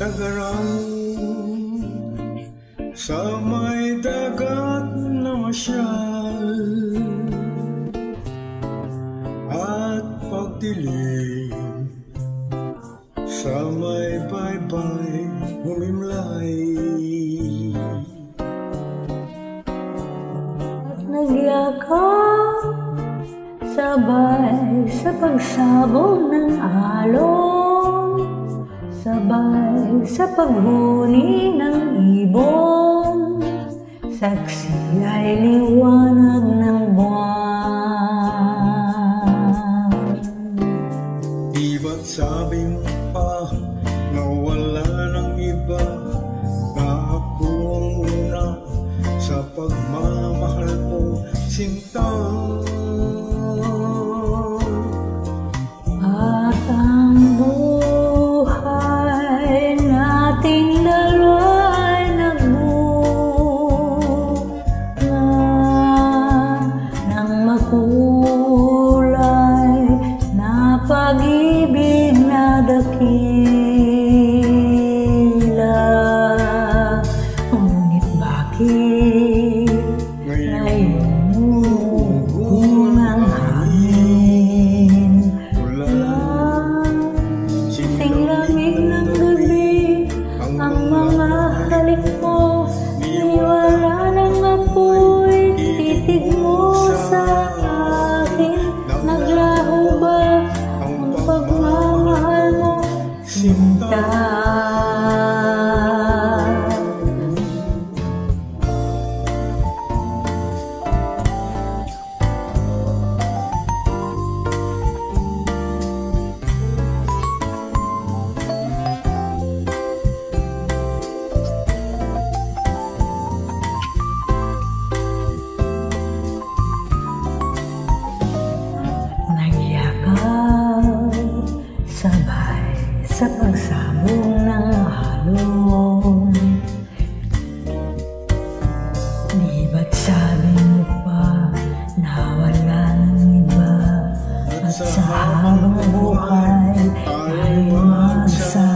nagarang sa may dagat na masyal at pagdilim sa may baybay humimlay. Nagyakap sabay sa pagsabog ng alon, sabay sa paghuni ng ibon, saksi ay liwanag ng buwan. Di ba't sabi mo pa na wala ng iba, na ako ang una sa pagmamahal mo, sinta? At ang buhay nating dalawa ay nagbunga ng makulay na pag-ibig na dakila. Ngunit bakit ngayon humuhugong ang hangin? Sing lamig ng gabi ang mga halik mo, niwala ng apoy titig mo sa akin. Naglaho ba ang pagmamahal mo, sinta? Sabay sa pagsabog ng alon, di ba't sabi mo pa na wala ng iba, at sa habang buhay ay magsa